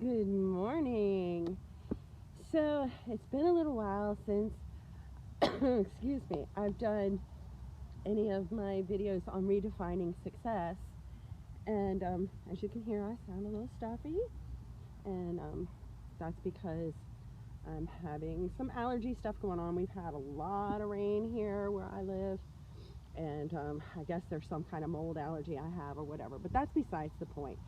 Good morning. So it's been a little while since, excuse me, I've done any of my videos on redefining success. And as you can hear, I sound a little stuffy. And that's because I'm having some allergy stuff going on. We've had a lot of rain here where I live. And I guess there's some kind of mold allergy I have or whatever. But that's besides the point.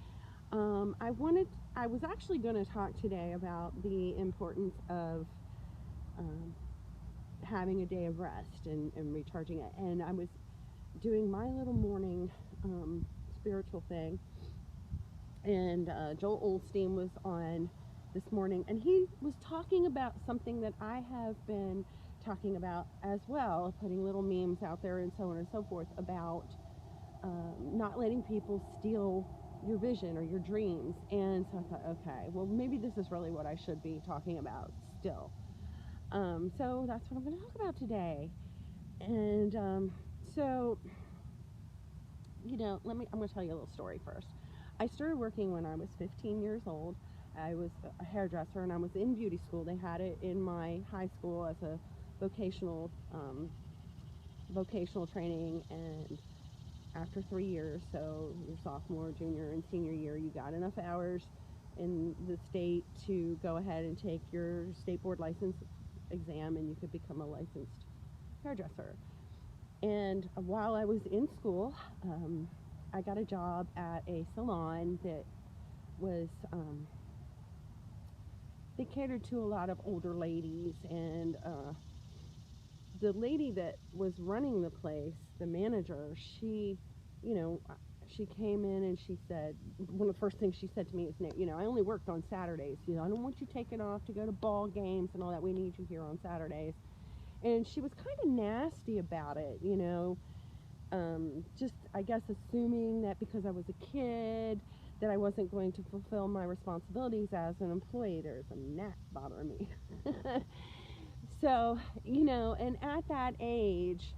I was actually going to talk today about the importance of um, having a day of rest and recharging it. And I was doing my little morning spiritual thing, and Joel Olstein was on this morning, and he was talking about something that I have been talking about as well, putting little memes out there and so on and so forth about not letting people steal your vision or your dreams. And so I thought, okay, well, maybe this is really what I should be talking about still. So that's what I'm going to talk about today. And so, I'm going to tell you a little story first. I started working when I was 15 years old. I was a hairdresser, and I was in beauty school. They had it in my high school as a vocational training, and after 3 years, so your sophomore, junior, and senior year, you got enough hours in the state to go ahead and take your state board license exam, and you could become a licensed hairdresser. And while I was in school, I got a job at a salon that was they catered to a lot of older ladies, and the lady that was running the place, the manager, she came in and she said, one of the first things she said to me is, I only worked on Saturdays. I don't want you taking off to go to ball games and all that. We need you here on Saturdays. And she was kind of nasty about it, just, I guess, assuming that because I was a kid that I wasn't going to fulfill my responsibilities as an employee. There's a gnat bothering me. So, and at that age,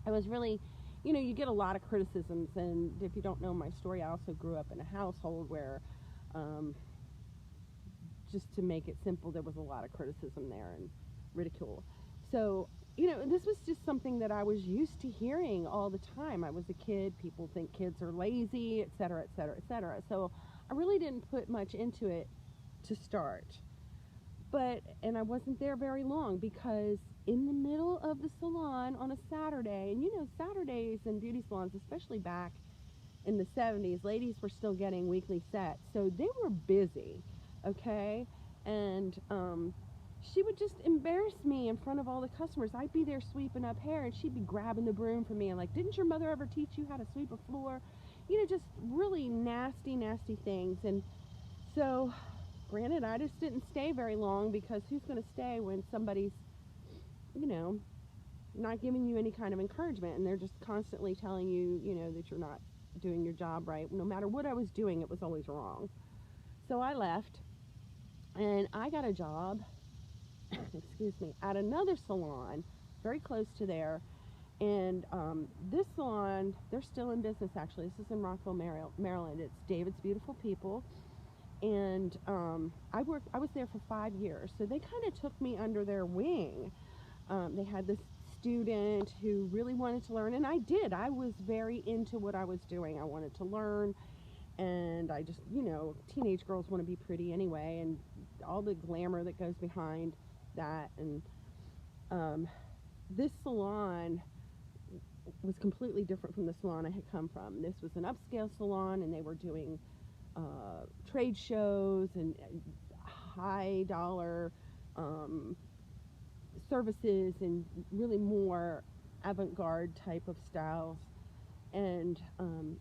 I was really, you get a lot of criticisms. And if you don't know my story, I also grew up in a household where, just to make it simple, there was a lot of criticism there and ridicule. So, this was just something that I was used to hearing all the time. I was a kid. People think kids are lazy, et cetera, et cetera, et cetera. So I really didn't put much into it to start. And I wasn't there very long, because in the middle of the salon on a Saturday, and Saturdays in beauty salons, especially back in the 70s, ladies were still getting weekly sets. So they were busy, okay? And she would just embarrass me in front of all the customers. I'd be there sweeping up hair, and she'd be grabbing the broom from me and like, didn't your mother ever teach you how to sweep a floor? Just really nasty, nasty things. And so, granted, I just didn't stay very long, because who's going to stay when somebody's, not giving you any kind of encouragement, and they're just constantly telling you, that you're not doing your job right. No matter what I was doing, it was always wrong. So I left, and I got a job, excuse me, at another salon very close to there. And this salon, they're still in business, actually. This is in Rockville, Maryland. It's David's Beautiful People. And I was there for 5 years, so they kind of took me under their wing. They had this student who really wanted to learn, and I did. I was very into what I was doing. I wanted to learn, and I just, teenage girls want to be pretty anyway, and all the glamour that goes behind that. And this salon was completely different from the salon I had come from. This was an upscale salon, and they were doing trade shows and high dollar services, and really more avant-garde type of styles. And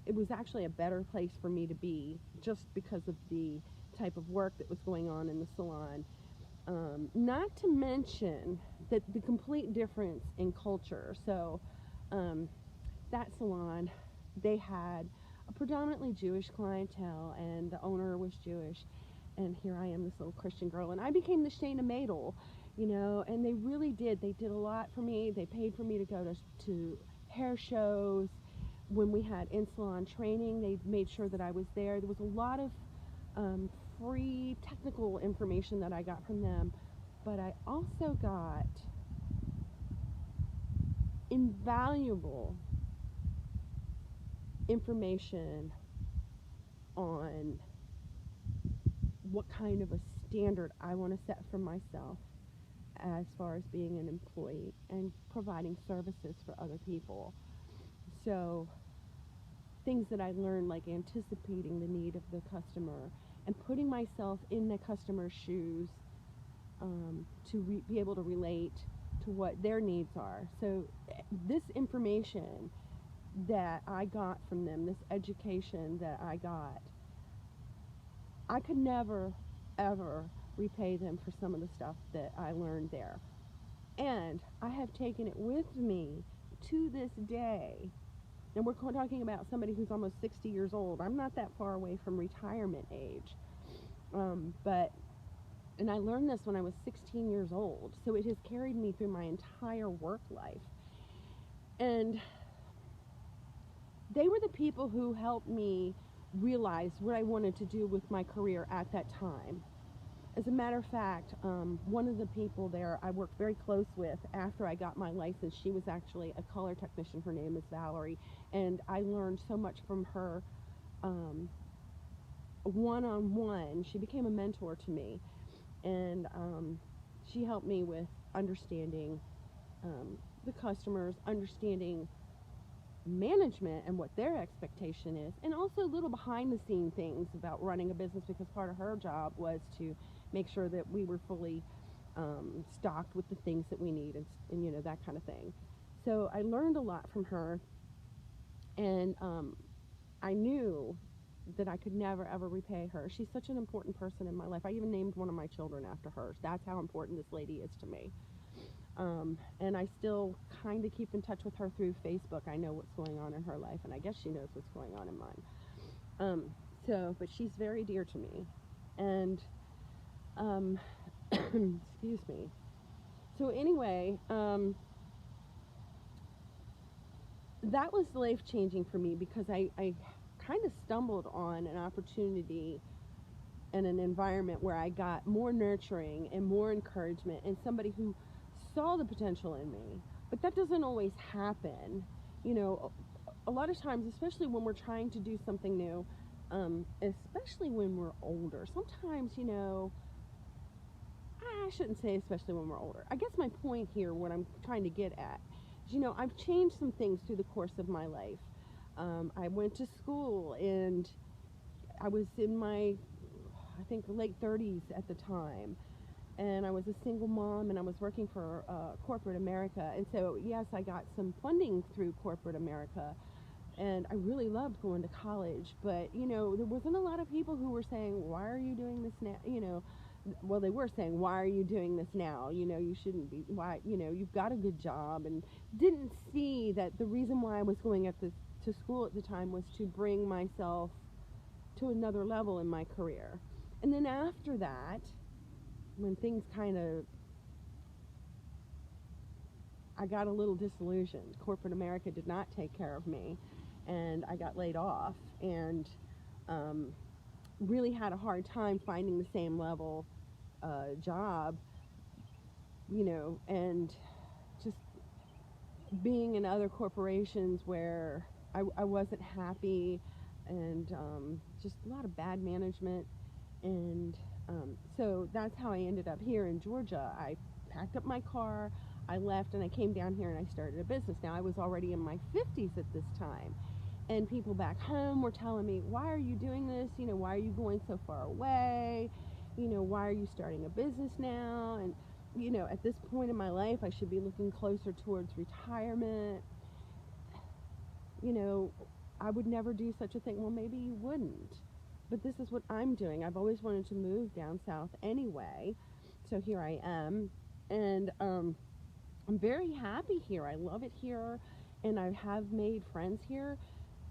it was actually a better place for me to be, just because of the type of work that was going on in the salon. Not to mention that the complete difference in culture. So that salon, they had a predominantly Jewish clientele, and the owner was Jewish. And here I am, this little Christian girl, and I became the Shayna Madel, and they really did. They did a lot for me. They paid for me to go to hair shows. When we had in-salon training, they made sure that I was there. There was a lot of free technical information that I got from them, but I also got invaluable information on what kind of a standard I want to set for myself as far as being an employee and providing services for other people. So things that I learned, like anticipating the need of the customer and putting myself in the customer's shoes, to be able to relate to what their needs are. So this information that I got from them, this education that I got, I could never, ever repay them for some of the stuff that I learned there. And I have taken it with me to this day. And we're talking about somebody who's almost 60 years old. I'm not that far away from retirement age. And I learned this when I was 16 years old. So it has carried me through my entire work life. And they were the people who helped me realize what I wanted to do with my career at that time. As a matter of fact, one of the people there I worked very close with after I got my license, she was actually a color technician. Her name is Valerie, and I learned so much from her one-on-one. She became a mentor to me, and she helped me with understanding the customers, understanding management and what their expectation is, and also little behind the scene things about running a business, because part of her job was to make sure that we were fully stocked with the things that we need, and you know, that kind of thing. So I learned a lot from her, and I knew that I could never ever repay her. She's such an important person in my life. I even named one of my children after her. That's how important this lady is to me. And I still kind of keep in touch with her through Facebook. I know what's going on in her life, and I guess she knows what's going on in mine. But she's very dear to me. And, excuse me. So anyway, that was life-changing for me, because I kind of stumbled on an opportunity and an environment where I got more nurturing and more encouragement, and somebody who saw the potential in me. But that doesn't always happen. You know, a lot of times, especially when we're trying to do something new, especially when we're older, sometimes, you know, I shouldn't say especially when we're older. I guess my point here, what I'm trying to get at, is, you know, I've changed some things through the course of my life. I went to school, and I was in my, I think, late 30s at the time. And I was a single mom, and I was working for corporate America. And so, yes, I got some funding through corporate America, and I really loved going to college. But, you know, there wasn't a lot of people who were saying, why are you doing this now? You know, well, they were saying, why are you doing this now? You know, you shouldn't be, why, you know, you've got a good job. And didn't see that the reason why I was going to school at the time was to bring myself to another level in my career. And then after that, when things kind of, I got a little disillusioned. Corporate America did not take care of me, and I got laid off, and really had a hard time finding the same level job, you know, and just being in other corporations where I wasn't happy, and just a lot of bad management. And so that's how I ended up here in Georgia. I packed up my car, I left, and I came down here and I started a business. Now, I was already in my 50s at this time, and people back home were telling me, why are you doing this? You know, why are you going so far away? You know, why are you starting a business now? And, you know, at this point in my life, I should be looking closer towards retirement. You know, I would never do such a thing. Well, maybe you wouldn't. But this is what I'm doing. I've always wanted to move down south anyway. So here I am. And I'm very happy here. I love it here. And I have made friends here.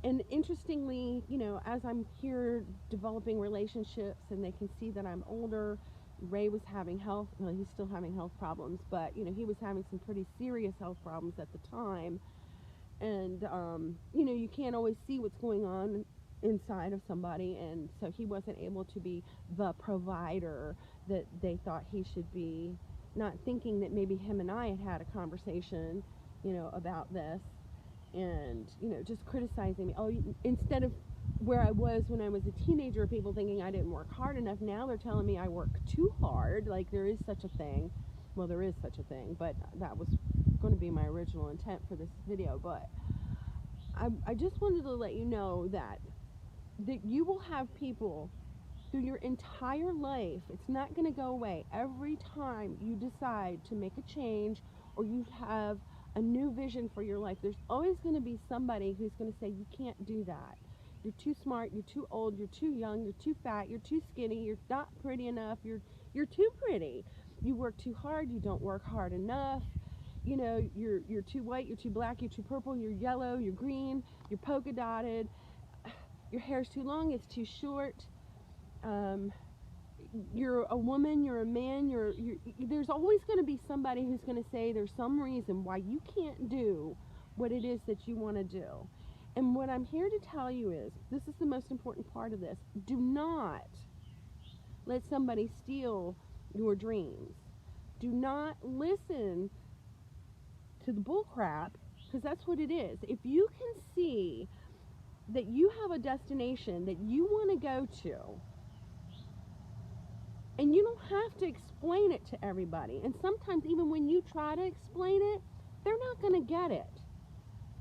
And interestingly, you know, as I'm here developing relationships, and they can see that I'm older. Ray was having health, well, he's still having health problems, but, you know, he was having some pretty serious health problems at the time. And, you know, you can't always see what's going on inside of somebody, and so he wasn't able to be the provider that they thought he should be, not thinking that maybe him and I had had a conversation, about this, and, just criticizing me. Oh, instead of where I was when I was a teenager, people thinking I didn't work hard enough, now they're telling me I work too hard. Like, there is such a thing. Well, there is such a thing, but that was going to be my original intent for this video. But I just wanted to let you know that you will have people through your entire life. It's not going to go away. Every time you decide to make a change or you have a new vision for your life, there's always going to be somebody who's going to say, you can't do that. You're too smart, you're too old, you're too young, you're too fat, you're too skinny, you're not pretty enough, you're too pretty. You work too hard, you don't work hard enough. You're too white, you're too black, you're too purple, you're yellow, you're green, you're polka dotted. Your hair's too long, it's too short. You're a woman, you're a man, there's always going to be somebody who's going to say there's some reason why you can't do what it is that you want to do. And what I'm here to tell you is, this is the most important part of this: do not let somebody steal your dreams. Do not listen to the bull crap, because that's what it is. If you can see that you have a destination that you want to go to, and you don't have to explain it to everybody, and sometimes even when you try to explain it, they're not going to get it.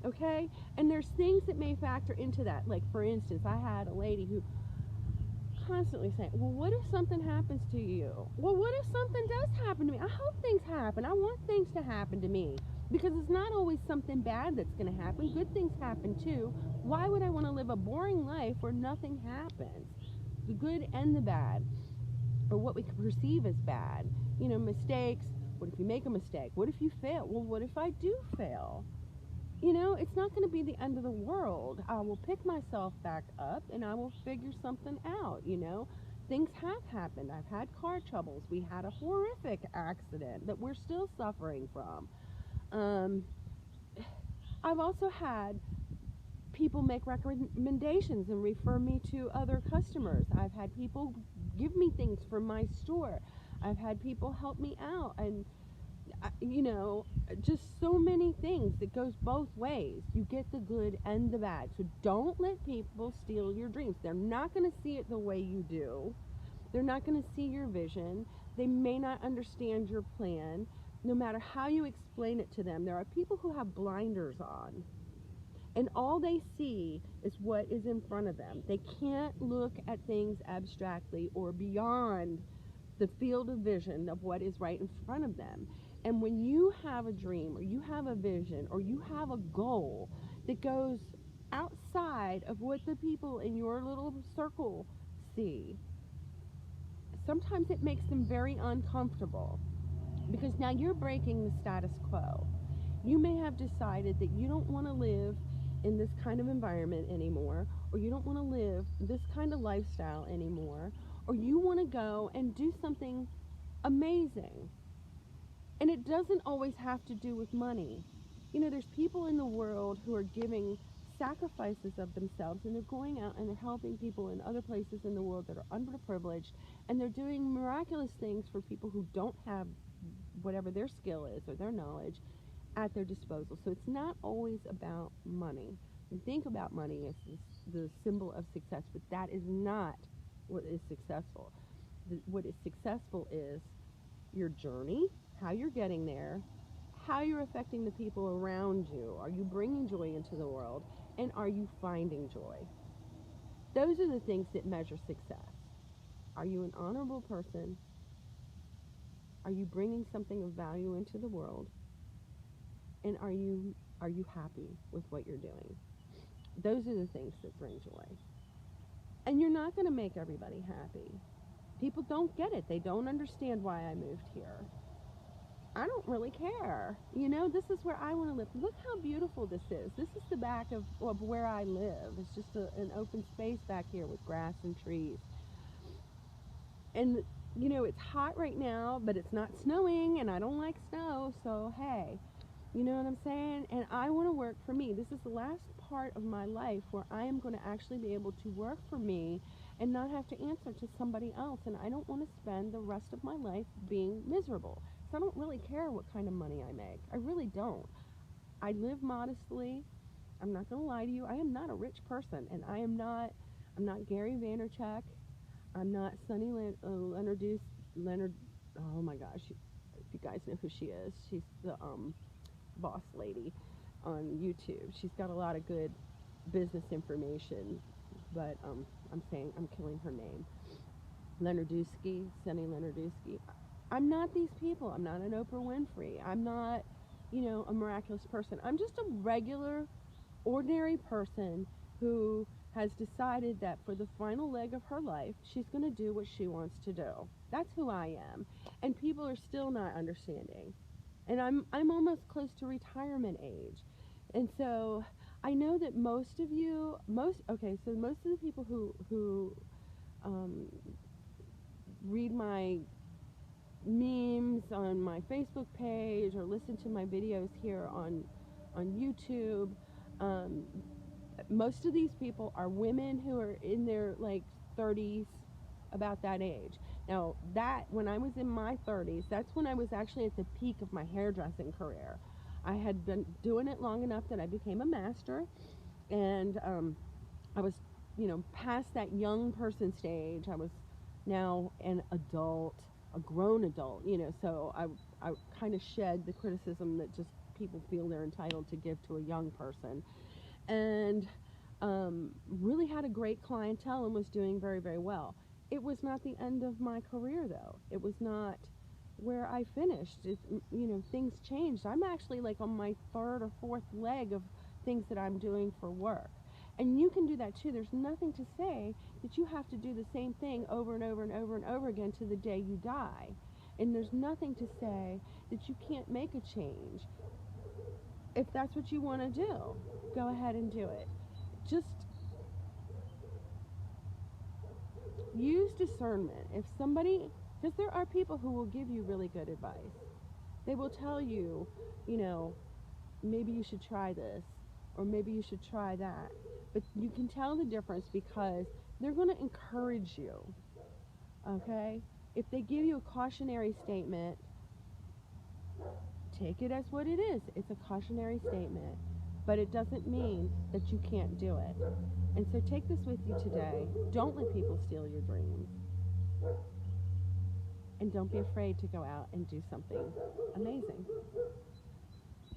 Okay? And there's things that may factor into that. Like, for instance, I had a lady who constantly saying, well, what if something happens to you? Well, what if something does happen to me? I hope things happen. I want things to happen to me. Because it's not always something bad that's going to happen. Good things happen too. Why would I want to live a boring life where nothing happens? The good and the bad, or what we perceive as bad. Mistakes. What if you make a mistake? What if you fail? Well, what if I do fail? It's not going to be the end of the world. I will pick myself back up and I will figure something out. Things have happened. I've had car troubles. We had a horrific accident that we're still suffering from. I've also had people make recommendations and refer me to other customers. I've had people give me things from my store. I've had people help me out, and just so many things that goes both ways. You get the good and the bad. So don't let people steal your dreams. They're not going to see it the way you do. They're not going to see your vision. They may not understand your plan. No matter how you explain it to them, there are people who have blinders on, and all they see is what is in front of them. They can't look at things abstractly or beyond the field of vision of what is right in front of them. And when you have a dream, or you have a vision, or you have a goal that goes outside of what the people in your little circle see, sometimes it makes them very uncomfortable, because now you're breaking the status quo. You may have decided that you don't want to live in this kind of environment anymore, or you don't want to live this kind of lifestyle anymore, or you want to go and do something amazing. And it doesn't always have to do with money. There's people in the world who are giving sacrifices of themselves, and they're going out and they're helping people in other places in the world that are underprivileged, and they're doing miraculous things for people who don't have whatever their skill is or their knowledge at their disposal. So it's not always about money. You think about money as the symbol of success, but that is not what is successful. What is successful is your journey, how you're getting there, how you're affecting the people around you. Are you bringing joy into the world? And are you finding joy? Those are the things that measure success. Are you an honorable person? Are you bringing something of value into the world? And are you happy with what you're doing? Those are the things that bring joy. And you're not going to make everybody happy. People don't get it. They don't understand why I moved here. I don't really care. This is where I want to live. Look how beautiful this is. This is the back of where I live. It's just an open space back here with grass and trees. And, it's hot right now, but it's not snowing, and I don't like snow, so hey. You know what I'm saying? And I want to work for me. This is the last part of my life where I am going to actually be able to work for me and not have to answer to somebody else. And I don't want to spend the rest of my life being miserable. So I don't really care what kind of money I make. I really don't. I live modestly. I'm not going to lie to you. I am not a rich person, and I'm not Gary Vaynerchuk. I'm not Leonard. Oh my gosh, if you guys know who she is, she's the boss lady on YouTube. She's got a lot of good business information, but I'm saying I'm killing her name. Sunny Leonardowski. I'm not these people. I'm not an Oprah Winfrey. I'm not, a miraculous person. I'm just a regular, ordinary person who has decided that for the final leg of her life, she's going to do what she wants to do. That's who I am. And people are still not understanding. And I'm almost close to retirement age. And so I know that most of you, most of the people who um, read my memes on my Facebook page or listen to my videos here on YouTube, um, most of these people are women who are in their like 30s, about that age. Now, that when I was in my 30s, that's when I was actually at the peak of my hairdressing career. I had been doing it long enough that I became a master, and I was, past that young person stage. I was now an adult, a grown adult, so I kind of shed the criticism that just people feel they're entitled to give to a young person. And really had a great clientele and was doing very, very well. It was not the end of my career, though. It was not where I finished. Things changed. I'm actually like on my third or fourth leg of things that I'm doing for work. And you can do that too. There's nothing to say that you have to do the same thing over and over and over and over again to the day you die. And there's nothing to say that you can't make a change. If that's what you want to do, go ahead and do it. Just use discernment. If somebody, because there are people who will give you really good advice. They will tell you, maybe you should try this, or maybe you should try that. But you can tell the difference because they're going to encourage you. Okay? If they give you a cautionary statement, take it as what it is. It's a cautionary statement. But it doesn't mean that you can't do it. And so take this with you today. Don't let people steal your dreams. And don't be afraid to go out and do something amazing.